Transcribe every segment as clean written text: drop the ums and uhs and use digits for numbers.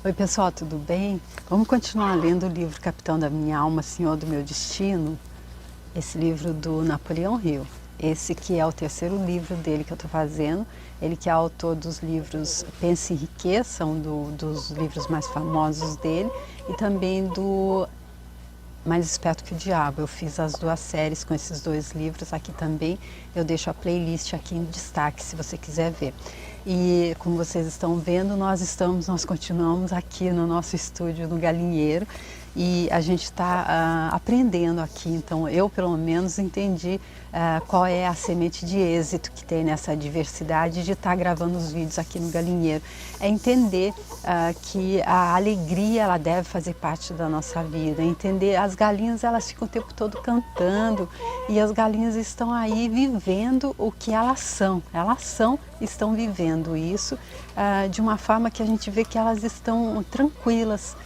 Oi pessoal, tudo bem? Vamos continuar lendo o livro Capitão da Minha Alma, Senhor do Meu Destino, esse livro do Napoleão Hill. Esse que é o terceiro livro dele que eu estou fazendo, ele que é autor dos livros Pense e Enriqueça, dos livros mais famosos dele, e também do Mais Esperto que o Diabo. Eu fiz as duas séries com esses dois livros aqui também. Eu deixo a playlist aqui em destaque se você quiser ver. E como vocês estão vendo, nós continuamos aqui no nosso estúdio no Galinheiro e a gente está aprendendo aqui. Então eu pelo menos entendi qual é a semente de êxito que tem nessa diversidade de estar gravando os vídeos aqui no Galinheiro. É entender que a alegria ela deve fazer parte da nossa vida, entender as galinhas elas ficam o tempo todo cantando e as galinhas estão aí vivendo o que estão vivendo isso de uma forma que a gente vê que elas estão tranquilas.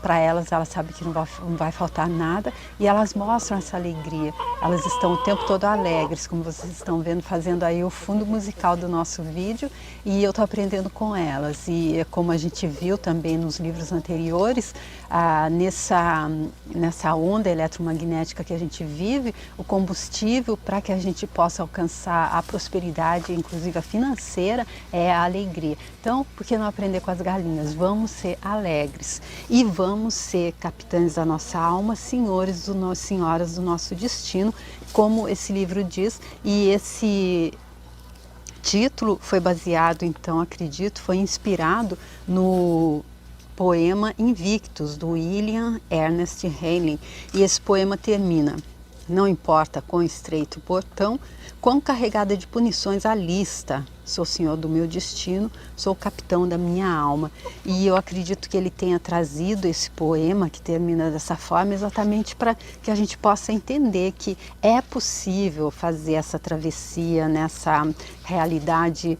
Para elas sabem que não vai faltar nada e elas mostram essa alegria. Elas estão o tempo todo alegres, como vocês estão vendo, fazendo aí o fundo musical do nosso vídeo e eu estou aprendendo com elas. E como a gente viu também nos livros anteriores, nessa onda eletromagnética que a gente vive, o combustível para que a gente possa alcançar a prosperidade, inclusive a financeira, é a alegria. Então, por que não aprender com as galinhas? Vamos ser alegres. E vamos ser capitães da nossa alma, senhoras do nosso destino, como esse livro diz. E esse título foi baseado, então acredito, foi inspirado no poema Invictus, do William Ernest Henley. E esse poema termina: não importa quão estreito o portão, quão carregada de punições a lista, sou senhor do meu destino, sou capitão da minha alma. E eu acredito que ele tenha trazido esse poema que termina dessa forma exatamente para que a gente possa entender que é possível fazer essa travessia nessa realidade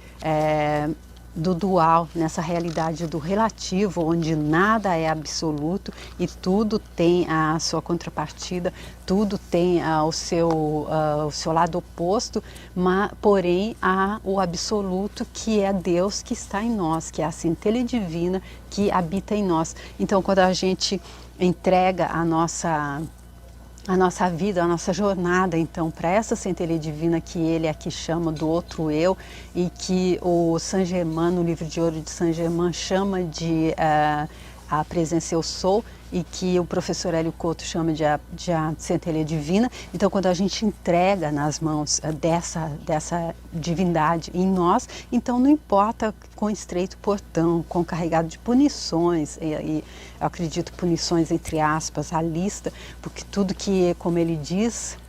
do dual, nessa realidade do relativo, onde nada é absoluto e tudo tem a sua contrapartida, tudo tem o seu lado oposto, mas porém há o absoluto que é Deus que está em nós, que é a centelha divina que habita em nós. Então quando a gente entrega a nossa vida, a nossa jornada, então, para essa centelha divina que ele aqui chama do outro eu e que o Saint-Germain, no livro de ouro de Saint-Germain, chama de a presença eu sou e que o professor Hélio Couto chama de a centelha divina. Então, quando a gente entrega nas mãos dessa divindade em nós, então não importa quão estreito o portão, quão carregado de punições, e eu acredito punições entre aspas, a lista, porque tudo que, como ele disse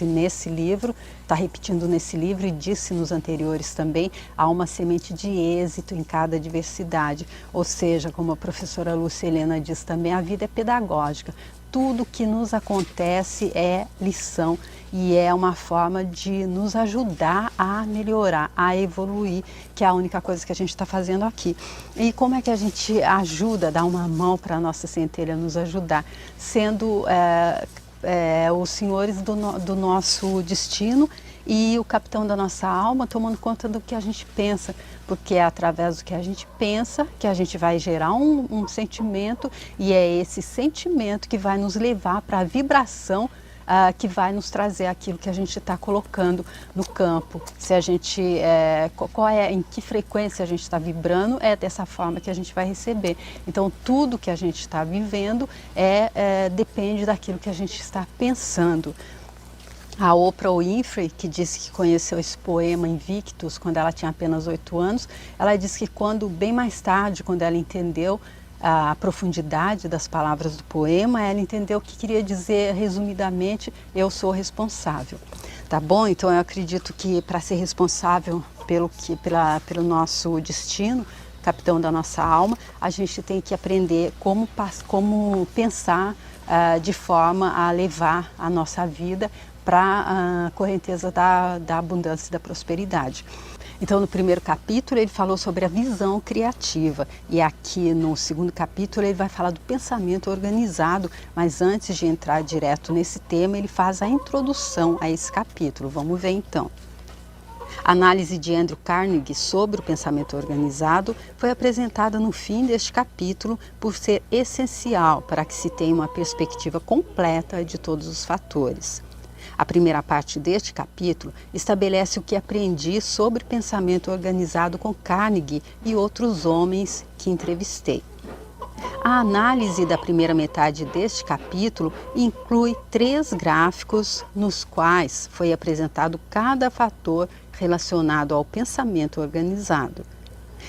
nesse livro, está repetindo nesse livro e disse nos anteriores também, há uma semente de êxito em cada diversidade. Ou seja, como a professora Lúcia Helena diz também, a vida é pedagógica. Tudo que nos acontece é lição e é uma forma de nos ajudar a melhorar, a evoluir, que é a única coisa que a gente está fazendo aqui. E como é que a gente ajuda, dá uma mão para a nossa centelha nos ajudar? Sendo os senhores do nosso destino e o capitão da nossa alma, tomando conta do que a gente pensa, porque é através do que a gente pensa que a gente vai gerar um sentimento e é esse sentimento que vai nos levar para a vibração que vai nos trazer aquilo que a gente está colocando no campo. Se a gente, em que frequência a gente está vibrando, é dessa forma que a gente vai receber. Então tudo que a gente está vivendo depende daquilo que a gente está pensando. A Oprah Winfrey, que disse que conheceu esse poema Invictus quando ela tinha apenas 8 anos, ela disse que bem mais tarde, quando ela entendeu a profundidade das palavras do poema, ela entendeu o que queria dizer resumidamente: eu sou responsável. Tá bom? Então eu acredito que para ser responsável pelo nosso destino, capitão da nossa alma, a gente tem que aprender como pensar de forma a levar a nossa vida para a correnteza da abundância e da prosperidade. Então, no primeiro capítulo, ele falou sobre a visão criativa. E aqui no segundo capítulo, ele vai falar do pensamento organizado. Mas antes de entrar direto nesse tema, ele faz a introdução a esse capítulo. Vamos ver então. A análise de Andrew Carnegie sobre o pensamento organizado foi apresentada no fim deste capítulo por ser essencial para que se tenha uma perspectiva completa de todos os fatores. A primeira parte deste capítulo estabelece o que aprendi sobre pensamento organizado com Carnegie e outros homens que entrevistei. A análise da primeira metade deste capítulo inclui 3 gráficos nos quais foi apresentado cada fator relacionado ao pensamento organizado.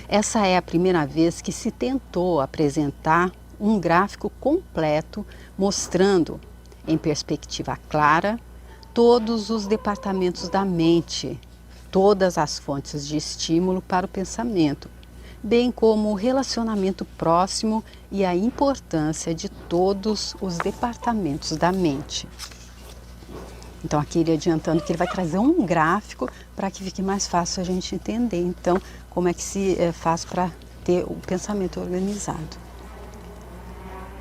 Essa é a primeira vez que se tentou apresentar um gráfico completo mostrando, em perspectiva clara, todos os departamentos da mente, todas as fontes de estímulo para o pensamento, bem como o relacionamento próximo e a importância de todos os departamentos da mente. Então aqui ele adiantando que ele vai trazer um gráfico para que fique mais fácil a gente entender, então, como é que se faz para ter o pensamento organizado.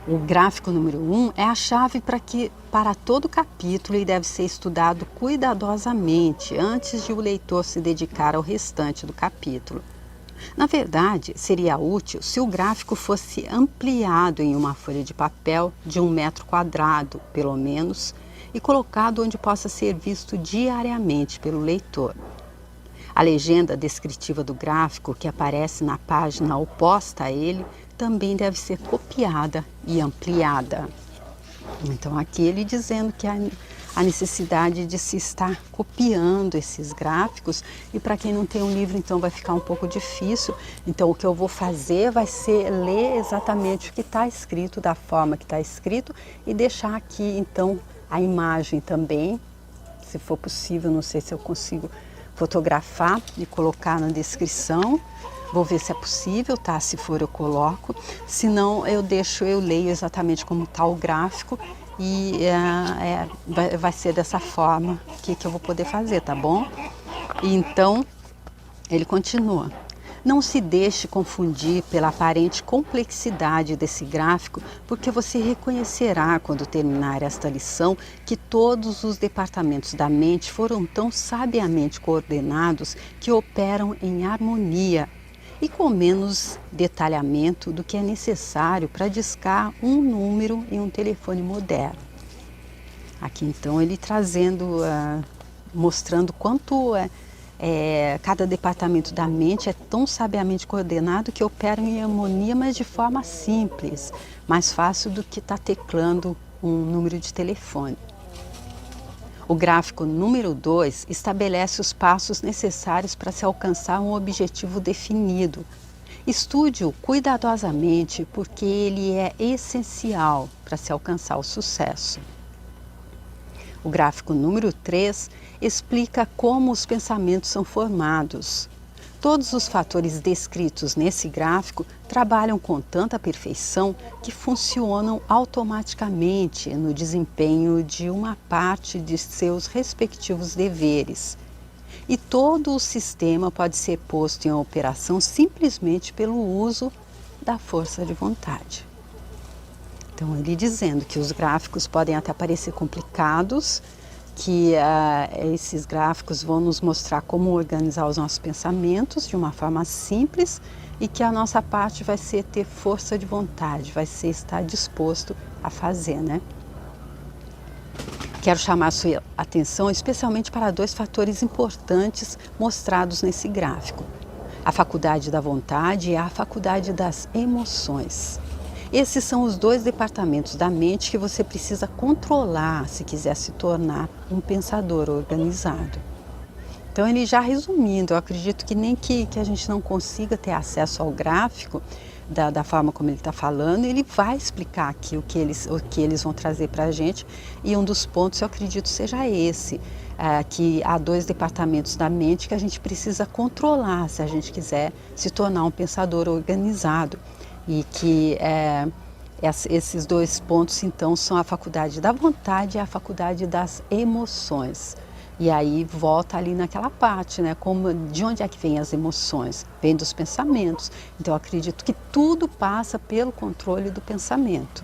O gráfico número 1 é a chave para todo capítulo e deve ser estudado cuidadosamente antes de o leitor se dedicar ao restante do capítulo. Na verdade, seria útil se o gráfico fosse ampliado em uma folha de papel de 1 metro quadrado, pelo menos, e colocado onde possa ser visto diariamente pelo leitor. A legenda descritiva do gráfico, que aparece na página oposta a ele, também deve ser copiada e ampliada. Então aqui ele dizendo que a necessidade de se estar copiando esses gráficos, e para quem não tem um livro então vai ficar um pouco difícil, então o que eu vou fazer vai ser ler exatamente o que está escrito da forma que está escrito e deixar aqui então a imagem também, se for possível, não sei se eu consigo fotografar e colocar na descrição. Vou ver se é possível, tá? Se for eu coloco, se não eu leio exatamente como está o gráfico e vai ser dessa forma que eu vou poder fazer, tá bom? E então ele continua. Não se deixe confundir pela aparente complexidade desse gráfico, porque você reconhecerá, quando terminar esta lição, que todos os departamentos da mente foram tão sabiamente coordenados que operam em harmonia e com menos detalhamento do que é necessário para discar um número em um telefone moderno. Aqui então ele trazendo, mostrando quanto cada departamento da mente é tão sabiamente coordenado que opera em harmonia, mas de forma simples, mais fácil do que estar teclando um número de telefone. O gráfico número 2 estabelece os passos necessários para se alcançar um objetivo definido. Estude-o cuidadosamente, porque ele é essencial para se alcançar o sucesso. O gráfico número 3 explica como os pensamentos são formados. Todos os fatores descritos nesse gráfico trabalham com tanta perfeição que funcionam automaticamente no desempenho de uma parte de seus respectivos deveres. E todo o sistema pode ser posto em operação simplesmente pelo uso da força de vontade. Então, ele dizendo que os gráficos podem até parecer complicados, que esses gráficos vão nos mostrar como organizar os nossos pensamentos de uma forma simples e que a nossa parte vai ser ter força de vontade, vai ser estar disposto a fazer, né? Quero chamar a sua atenção especialmente para 2 fatores importantes mostrados nesse gráfico: a faculdade da vontade e a faculdade das emoções. Esses são os 2 departamentos da mente que você precisa controlar se quiser se tornar um pensador organizado. Então, ele já resumindo, eu acredito que nem que a gente não consiga ter acesso ao gráfico da forma como ele está falando, ele vai explicar aqui o que eles vão trazer para a gente, e um dos pontos eu acredito seja esse, que há 2 departamentos da mente que a gente precisa controlar se a gente quiser se tornar um pensador organizado. E que esses 2 pontos, então, são a faculdade da vontade e a faculdade das emoções. E aí volta ali naquela parte, né? De onde é que vêm as emoções? Vem dos pensamentos. Então, eu acredito que tudo passa pelo controle do pensamento.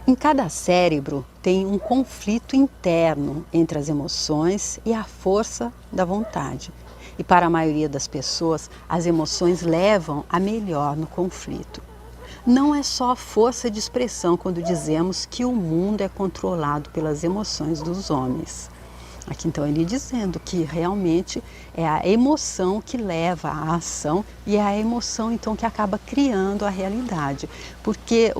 Em cada cérebro tem um conflito interno entre as emoções e a força da vontade. E para a maioria das pessoas, as emoções levam a melhor no conflito. Não é só força de expressão quando dizemos que o mundo é controlado pelas emoções dos homens. Aqui então ele dizendo que realmente é a emoção que leva à ação e é a emoção então que acaba criando a realidade. Porque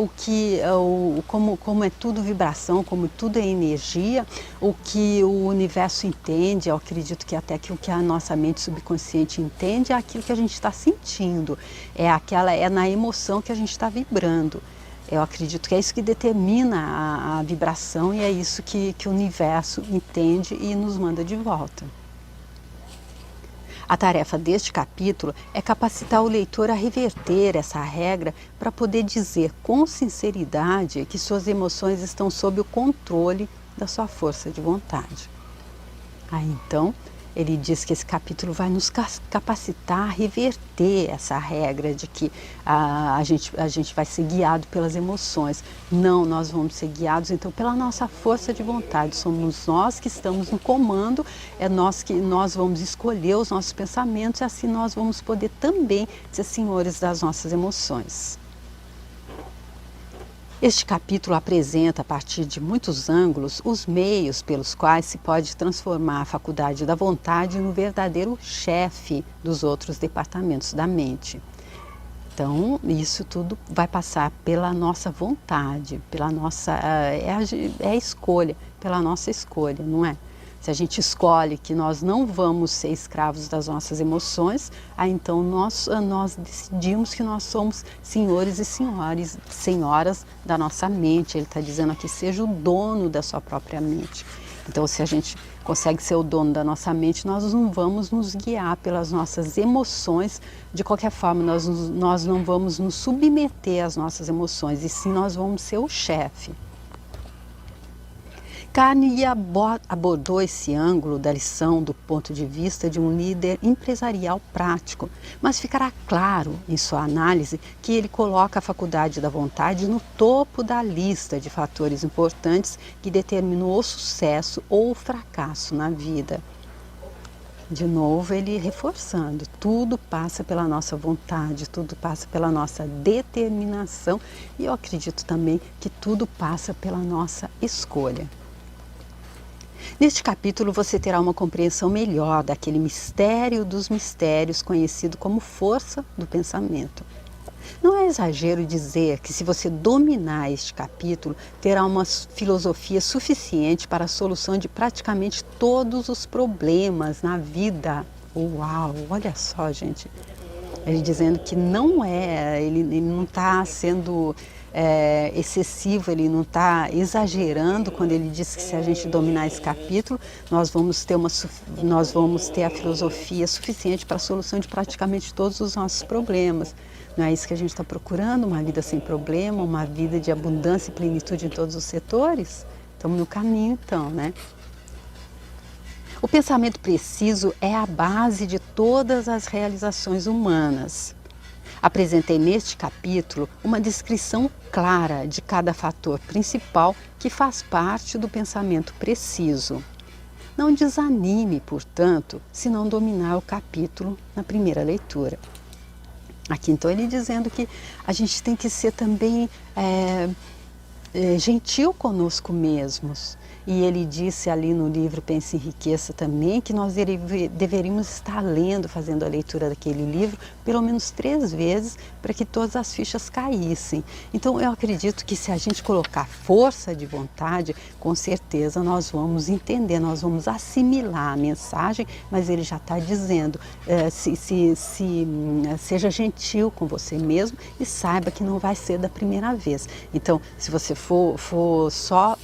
como é tudo vibração, como tudo é energia, o que o universo entende, eu acredito que até que o que a nossa mente subconsciente entende é aquilo que a gente está sentindo, é na emoção que a gente está vibrando. Eu acredito que é isso que determina a vibração e é isso que o universo entende e nos manda de volta. A tarefa deste capítulo é capacitar o leitor a reverter essa regra para poder dizer com sinceridade que suas emoções estão sob o controle da sua força de vontade. Aí então, ele diz que esse capítulo vai nos capacitar a reverter essa regra de que a gente vai ser guiado pelas emoções. Não, nós vamos ser guiados então pela nossa força de vontade. Somos nós que estamos no comando, é nós que nós vamos escolher os nossos pensamentos e assim nós vamos poder também ser senhores das nossas emoções. Este capítulo apresenta, a partir de muitos ângulos, os meios pelos quais se pode transformar a faculdade da vontade no verdadeiro chefe dos outros departamentos da mente. Então, isso tudo vai passar pela nossa vontade, pela nossa é a escolha, pela nossa escolha, não é? Se a gente escolhe que nós não vamos ser escravos das nossas emoções, aí então nós decidimos que nós somos senhores e senhoras da nossa mente. Ele está dizendo aqui, seja o dono da sua própria mente. Então, se a gente consegue ser o dono da nossa mente, nós não vamos nos guiar pelas nossas emoções. De qualquer forma, nós não vamos nos submeter às nossas emoções, e sim nós vamos ser o chefe. Carnegie abordou esse ângulo da lição do ponto de vista de um líder empresarial prático, mas ficará claro em sua análise que ele coloca a faculdade da vontade no topo da lista de fatores importantes que determinam o sucesso ou o fracasso na vida. De novo, ele reforçando, tudo passa pela nossa vontade, tudo passa pela nossa determinação e eu acredito também que tudo passa pela nossa escolha. Neste capítulo você terá uma compreensão melhor daquele mistério dos mistérios conhecido como força do pensamento. Não é exagero dizer que se você dominar este capítulo, terá uma filosofia suficiente para a solução de praticamente todos os problemas na vida. Uau, olha só, gente. Ele dizendo que ele não está sendo excessivo, ele não está exagerando quando ele diz que se a gente dominar esse capítulo, nós vamos ter a filosofia suficiente para a solução de praticamente todos os nossos problemas. Não é isso que a gente está procurando? Uma vida sem problema, uma vida de abundância e plenitude em todos os setores? Estamos no caminho então, né? O pensamento preciso é a base de todas as realizações humanas. Apresentei neste capítulo uma descrição clara de cada fator principal que faz parte do pensamento preciso. Não desanime, portanto, se não dominar o capítulo na primeira leitura. Aqui então ele dizendo que a gente tem que ser também gentil conosco mesmos. E ele disse ali no livro Pense em Riqueza também que nós deveríamos estar lendo, fazendo a leitura daquele livro, pelo menos 3 vezes, para que todas as fichas caíssem. Então eu acredito que se a gente colocar força de vontade, com certeza nós vamos entender, nós vamos assimilar a mensagem, mas ele já está dizendo, seja gentil com você mesmo e saiba que não vai ser da primeira vez. Então, se você for só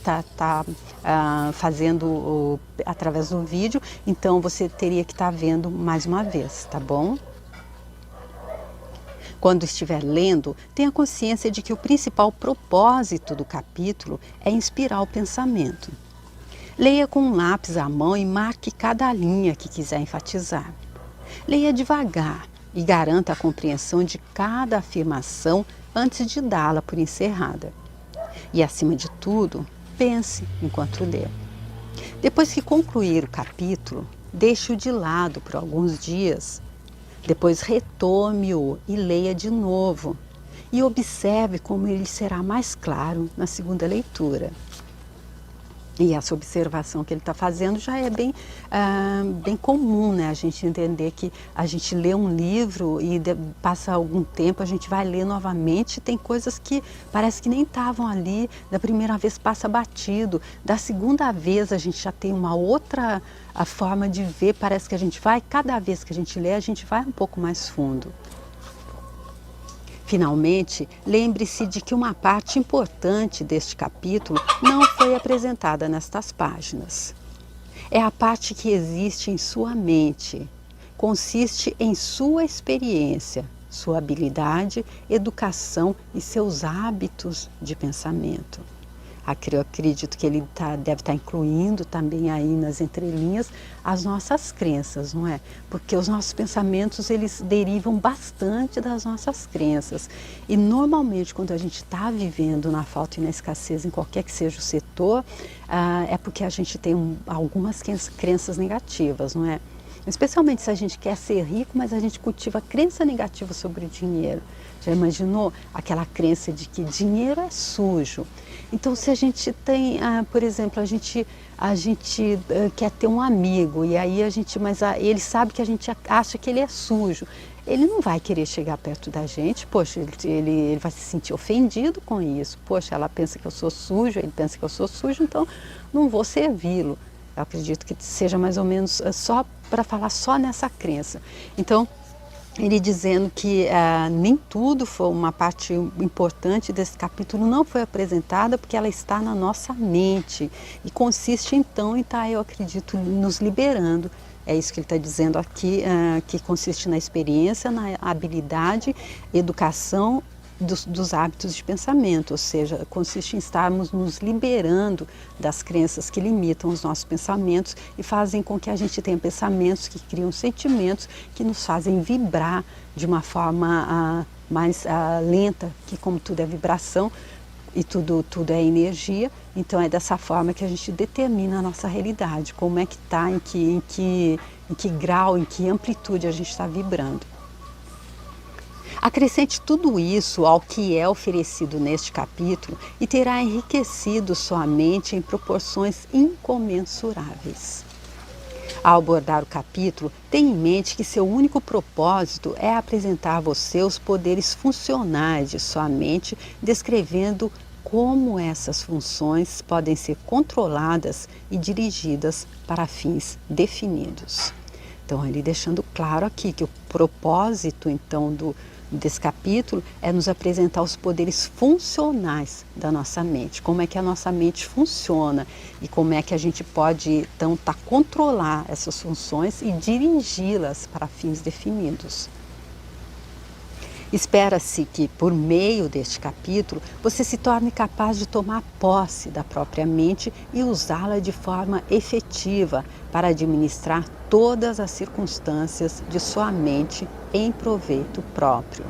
fazendo através do vídeo, então você teria que estar vendo mais uma vez, tá bom? Quando estiver lendo, tenha consciência de que o principal propósito do capítulo é inspirar o pensamento. Leia com um lápis à mão e marque cada linha que quiser enfatizar. Leia devagar e garanta a compreensão de cada afirmação antes de dá-la por encerrada. E, acima de tudo, pense enquanto lê. Depois que concluir o capítulo, deixe-o de lado por alguns dias. Depois retome-o e leia de novo. E observe como ele será mais claro na segunda leitura. E essa observação que ele está fazendo já é bem comum, né? A gente entender que a gente lê um livro e passa algum tempo, a gente vai ler novamente, tem coisas que parece que nem estavam ali, da primeira vez passa batido, da segunda vez a gente já tem uma outra forma de ver, parece que a gente vai, cada vez que a gente lê, a gente vai um pouco mais fundo. Finalmente, lembre-se de que uma parte importante deste capítulo não foi apresentada nestas páginas. É a parte que existe em sua mente, consiste em sua experiência, sua habilidade, educação e seus hábitos de pensamento. Eu acredito que ele deve estar incluindo também aí nas entrelinhas as nossas crenças, não é? Porque os nossos pensamentos, eles derivam bastante das nossas crenças. E normalmente quando a gente está vivendo na falta e na escassez em qualquer que seja o setor, é porque a gente tem algumas crenças negativas, não é? Especialmente se a gente quer ser rico, mas a gente cultiva crença negativa sobre o dinheiro. Já imaginou aquela crença de que dinheiro é sujo? Então, se a gente tem, por exemplo, a gente quer ter um amigo e aí mas ele sabe que a gente acha que ele é sujo. Ele não vai querer chegar perto da gente, poxa, ele vai se sentir ofendido com isso. Poxa, ela pensa que eu sou sujo, ele pensa que eu sou sujo, então não vou servi-lo. Eu acredito que seja mais ou menos só para falar só nessa crença. Então, ele dizendo que nem tudo foi uma parte importante desse capítulo, não foi apresentada porque ela está na nossa mente e consiste então em estar, eu acredito, nos liberando. É isso que ele está dizendo aqui, que consiste na experiência, na habilidade, educação dos hábitos de pensamento, ou seja, consiste em estarmos nos liberando das crenças que limitam os nossos pensamentos e fazem com que a gente tenha pensamentos que criam sentimentos que nos fazem vibrar de uma forma mais lenta, que como tudo é vibração e tudo é energia, então é dessa forma que a gente determina a nossa realidade, como é que está, em que grau, em que amplitude a gente está vibrando. Acrescente tudo isso ao que é oferecido neste capítulo e terá enriquecido sua mente em proporções incomensuráveis. Ao abordar o capítulo, tenha em mente que seu único propósito é apresentar a você os poderes funcionais de sua mente, descrevendo como essas funções podem ser controladas e dirigidas para fins definidos. Então, ele deixando claro aqui que o propósito, então, desse capítulo é nos apresentar os poderes funcionais da nossa mente, como é que a nossa mente funciona e como é que a gente pode, então, controlar essas funções e dirigi-las para fins definidos. Espera-se que, por meio deste capítulo, você se torne capaz de tomar posse da própria mente e usá-la de forma efetiva para administrar todas as circunstâncias de sua mente em proveito próprio.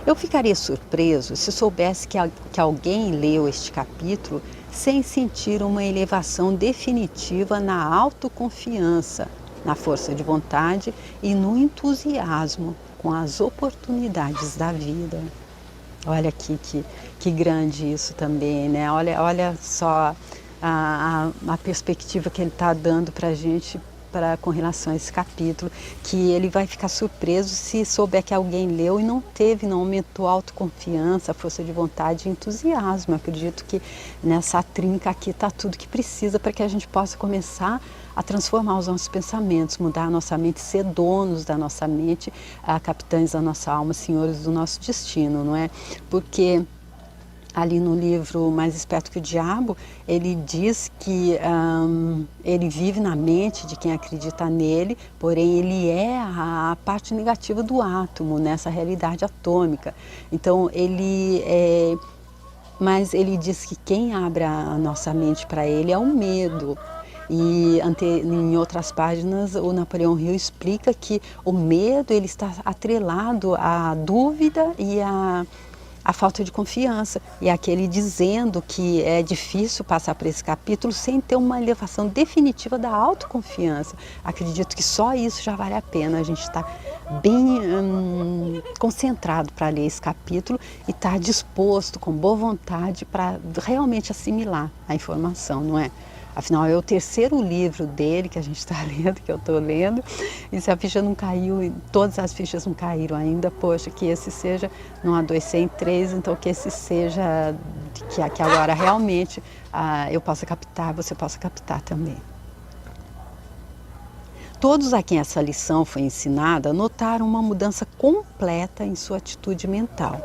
Eu ficaria surpreso se soubesse que alguém leu este capítulo sem sentir uma elevação definitiva na autoconfiança, na força de vontade e no entusiasmo com as oportunidades da vida. Olha aqui que grande isso também, né? Olha só a perspectiva que ele está dando para a gente com relação a esse capítulo, que ele vai ficar surpreso se souber que alguém leu e não aumentou a autoconfiança, a força de vontade e entusiasmo. Eu acredito que nessa trinca aqui está tudo que precisa para que a gente possa começar a transformar os nossos pensamentos, mudar a nossa mente, ser donos da nossa mente, capitães da nossa alma, senhores do nosso destino, não é? Porque ali no livro Mais Esperto que o Diabo, ele diz que ele vive na mente de quem acredita nele, porém ele é a parte negativa do átomo, nessa realidade atômica. Então mas ele diz que quem abre a nossa mente para ele é o medo. E em outras páginas o Napoleão Hill explica que o medo ele está atrelado à dúvida e à a falta de confiança. E aquele dizendo que é difícil passar por esse capítulo sem ter uma elevação definitiva da autoconfiança. Acredito que só isso já vale a pena. A gente está bem concentrado para ler esse capítulo e estar disposto, com boa vontade, para realmente assimilar a informação, não é? Afinal, é o terceiro livro dele que a gente está lendo, que eu estou lendo, e se a ficha não caiu, todas as fichas não caíram ainda, poxa, que esse seja, não adoecer em 3, então que esse seja, que agora realmente eu possa captar, você possa captar também. Todos a quem essa lição foi ensinada notaram uma mudança completa em sua atitude mental,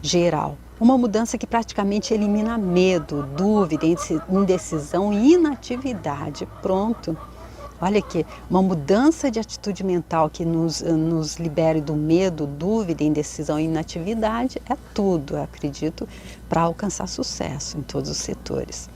geral. Uma mudança que praticamente elimina medo, dúvida, indecisão e inatividade. Pronto. Olha aqui, uma mudança de atitude mental que nos libere do medo, dúvida, indecisão e inatividade é tudo, eu acredito, para alcançar sucesso em todos os setores.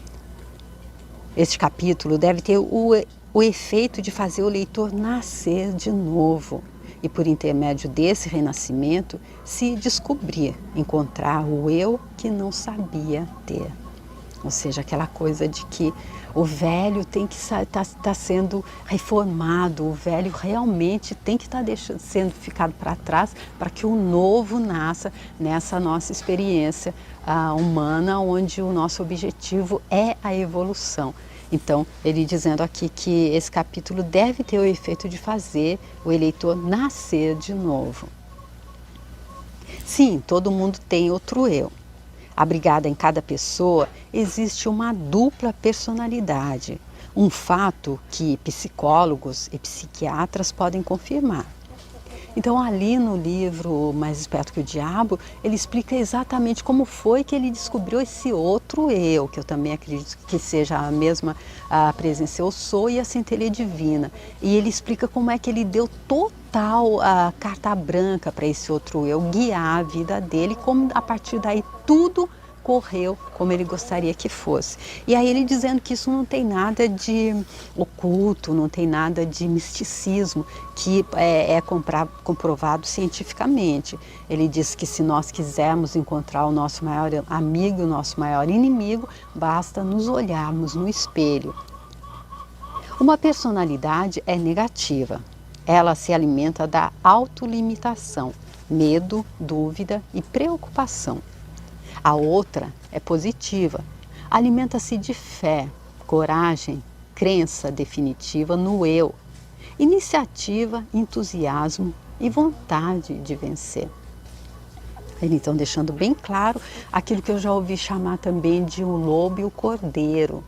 Este capítulo deve ter o efeito de fazer o leitor nascer de novo e, por intermédio desse renascimento, se descobrir, encontrar o eu que não sabia ter. Ou seja, aquela coisa de que o velho tem que estar sendo reformado, o velho realmente tem que estar sendo ficado para trás para que o novo nasça nessa nossa experiência humana, onde o nosso objetivo é a evolução. Então, ele dizendo aqui que esse capítulo deve ter o efeito de fazer o eleitor nascer de novo. Sim, todo mundo tem outro eu. Abrigada em cada pessoa existe uma dupla personalidade, um fato que psicólogos e psiquiatras podem confirmar. Então, ali no livro Mais Esperto que o Diabo, ele explica exatamente como foi que ele descobriu esse outro eu, que eu também acredito que seja a mesma presença eu sou e a centelha divina. E ele explica como é que ele deu total carta branca para esse outro eu guiar a vida dele, como a partir daí tudo correu como ele gostaria que fosse. E aí ele dizendo que isso não tem nada de oculto, não tem nada de misticismo, que é comprovado cientificamente. Ele diz que se nós quisermos encontrar o nosso maior amigo, o nosso maior inimigo, basta nos olharmos no espelho. Uma personalidade é negativa. Ela se alimenta da autolimitação, medo, dúvida e preocupação. A outra é positiva, alimenta-se de fé, coragem, crença definitiva no eu, iniciativa, entusiasmo e vontade de vencer. Ele então deixando bem claro aquilo que eu já ouvi chamar também de o lobo e o cordeiro.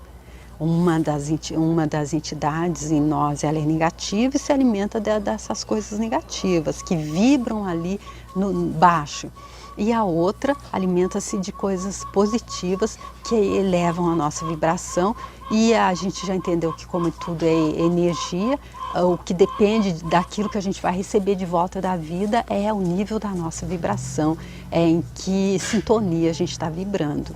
Uma das entidades em nós, ela é negativa e se alimenta dessas coisas negativas que vibram ali no baixo. E a outra alimenta-se de coisas positivas que elevam a nossa vibração, e a gente já entendeu que como tudo é energia, o que depende daquilo que a gente vai receber de volta da vida é o nível da nossa vibração, em que sintonia a gente está vibrando.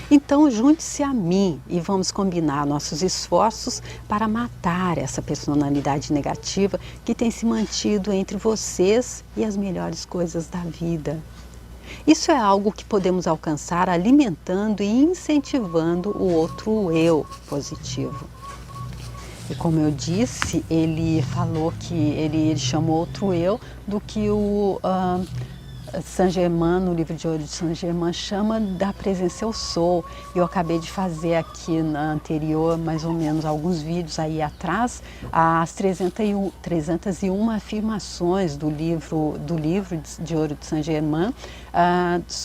Então junte-se a mim e vamos combinar nossos esforços para matar essa personalidade negativa que tem se mantido entre vocês e as melhores coisas da vida. Isso é algo que podemos alcançar alimentando e incentivando o outro eu positivo. E como eu disse, ele falou que ele chamou outro eu do que o Saint-Germain, no livro de ouro de Saint-Germain, chama da presença eu sou. Eu acabei de fazer aqui na anterior, mais ou menos, alguns vídeos aí atrás, as 301 afirmações do livro de ouro de Saint-Germain,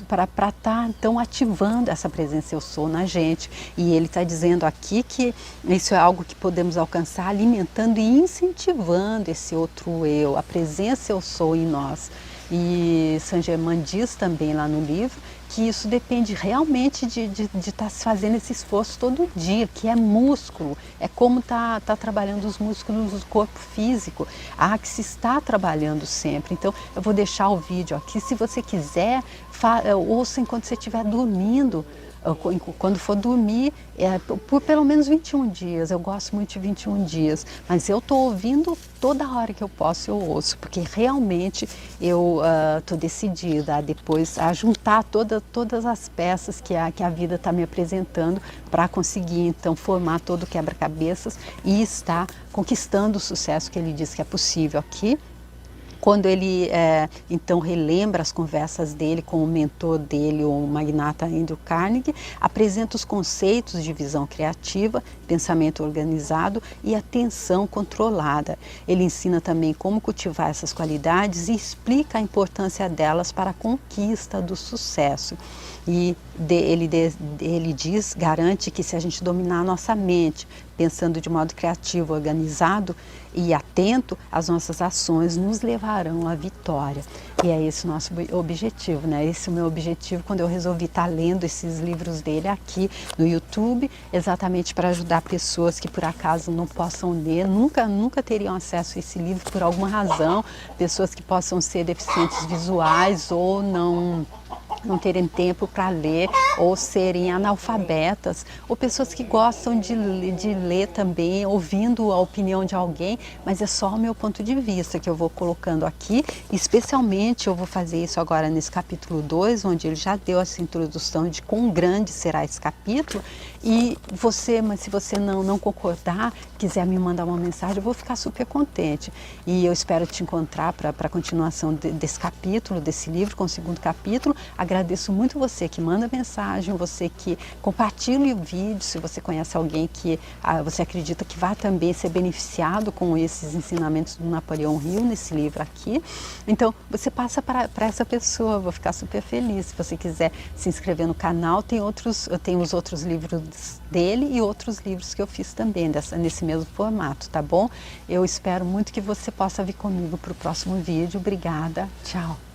para estar então ativando essa presença eu sou na gente. E ele está dizendo aqui que isso é algo que podemos alcançar alimentando e incentivando esse outro eu, a presença eu sou em nós. E Saint-Germain diz também lá no livro que isso depende realmente de estar se fazendo esse esforço todo dia, que é músculo, é como tá trabalhando os músculos do corpo físico, que se está trabalhando sempre. Então eu vou deixar o vídeo aqui, se você quiser, ouça enquanto você estiver dormindo, quando for dormir, por pelo menos 21 dias. Eu gosto muito de 21 dias, mas eu estou ouvindo toda hora que eu posso, eu ouço, porque realmente eu estou decidida a juntar todas as peças que a vida está me apresentando para conseguir então formar todo o quebra-cabeças e estar conquistando o sucesso que ele diz que é possível aqui. Quando ele então relembra as conversas dele com o mentor dele, o magnata Andrew Carnegie, apresenta os conceitos de visão criativa, pensamento organizado e atenção controlada. Ele ensina também como cultivar essas qualidades e explica a importância delas para a conquista do sucesso. E ele diz, garante que se a gente dominar a nossa mente, pensando de modo criativo, organizado e atento, as nossas ações nos levarão à vitória. E é esse o nosso objetivo, né? Esse é o meu objetivo quando eu resolvi estar lendo esses livros dele aqui no YouTube, exatamente para ajudar pessoas que por acaso não possam ler, nunca teriam acesso a esse livro por alguma razão, pessoas que possam ser deficientes visuais ou não terem tempo para ler, ou serem analfabetas, ou pessoas que gostam de ler também, ouvindo a opinião de alguém, mas é só o meu ponto de vista que eu vou colocando aqui. Especialmente eu vou fazer isso agora nesse capítulo 2, onde ele já deu essa introdução de quão grande será esse capítulo. E mas se você não concordar, quiser me mandar uma mensagem, eu vou ficar super contente. E eu espero te encontrar para a continuação desse capítulo, desse livro, com o segundo capítulo. Agradeço muito você que manda mensagem, você que compartilha o vídeo, se você conhece alguém que você acredita que vai também ser beneficiado com esses ensinamentos do Napoleão Hill nesse livro aqui. Então, você passa para essa pessoa, eu vou ficar super feliz. Se você quiser se inscrever no canal, eu tenho os outros livros dele e outros livros que eu fiz também nesse mesmo formato, tá bom? Eu espero muito que você possa vir comigo para o próximo vídeo. Obrigada, tchau!